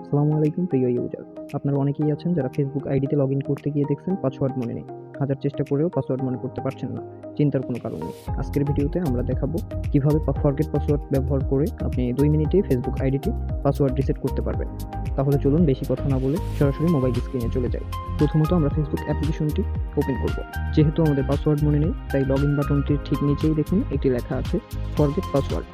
আসসালামু আলাইকুম প্রিয় ইউজার। আপনারা অনেকেই আছেন যারা ফেসবুক আইডিতে লগইন করতে গিয়ে দেখছেন পাসওয়ার্ড মনে নেই। হাজার চেষ্টা করেও পাসওয়ার্ড মনে করতে পারছেন না। চিন্তার কোনো কারণ নেই। আজকের ভিডিওতে আমরা দেখাবো কিভাবে ফরগেট পাসওয়ার্ড ব্যবহার করে আপনি 2 মিনিটেই ফেসবুক আইডিটি পাসওয়ার্ড রিসেট করতে পারবেন। তাহলে চলুন বেশি কথা না বলে সরাসরি মোবাইল স্ক্রিনে চলে যাই। প্রথমত আমরা ফেসবুক অ্যাপ্লিকেশনটি ওপেন করব। যেহেতু আমাদের পাসওয়ার্ড মনে নেই তাই লগইন বাটনটির ঠিক নিচেই দেখুন একটি লেখা আছে ফরগেট পাসওয়ার্ড।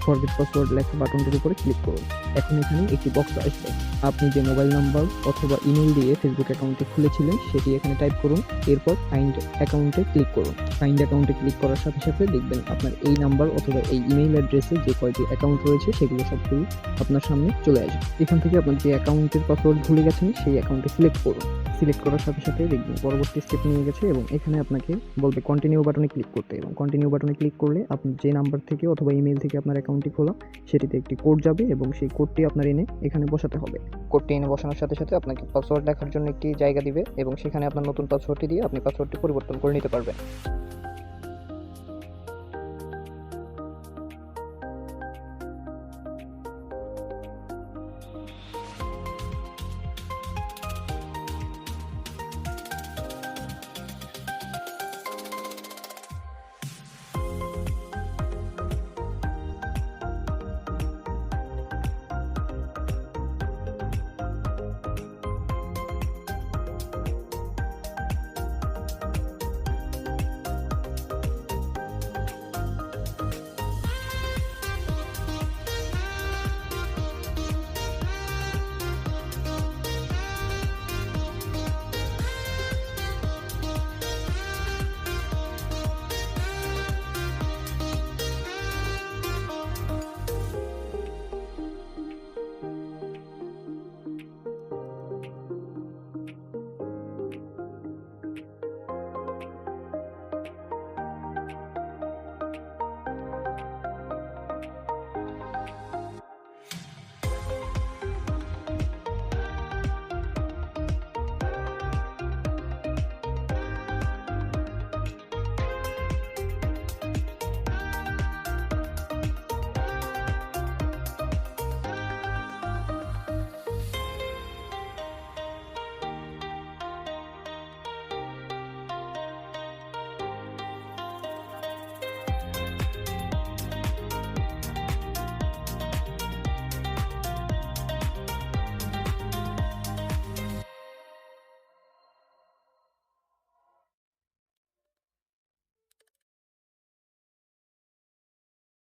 ফরগেট পাসওয়ার্ড লেখা বাটনটির উপরে ক্লিক করুন। এখন এখানে একটি বক্স আসবে। আপনি যে মোবাইল নাম্বার অথবা ইমেল দিয়ে ফেসবুক অ্যাকাউন্টটি খুলেছিলেন সেটি এখানে টাইপ করুন। এরপর ফাইন্ড অ্যাকাউন্টে ক্লিক করুন। ফাইন্ড অ্যাকাউন্টে ক্লিক করার সাথে সাথে দেখবেন আপনার এই নাম্বার অথবা এই ইমেইল অ্যাড্রেসে যে কয়টি অ্যাকাউন্ট রয়েছে সেগুলো সবগুলো আপনার সামনে চলে আসবে। এখান থেকে আপনার যে অ্যাকাউন্টের পাসওয়ার্ড ভুলে গেছেন সেই অ্যাকাউন্টে সিলেক্ট করুন। সিলেক্ট করার সাথে সাথে দেখবেন পরবর্তী স্টেপ নিয়ে গেছে এবং এখানে আপনাকে বলবে কন্টিনিউ বাটনে ক্লিক করতে, এবং কন্টিনিউ বাটনে ক্লিক করলে আপনি যে নাম্বার থেকে অথবা ইমেল থেকে আপনার অ্যাকাউন্টটি খোলা সেটিতে একটি কোড যাবে এবং সেই কোডটি আপনার এনে এখানে বসাতে হবে। কোডটি এনে বসানোর সাথে সাথে আপনাকে পাসওয়ার্ড লেখার জন্য একটি জায়গা দিবে এবং সেখানে আপনার নতুন পাসওয়ার্ডটি দিয়ে আপনি পাসওয়ার্ডটি পরিবর্তন করে নিতে পারবেন।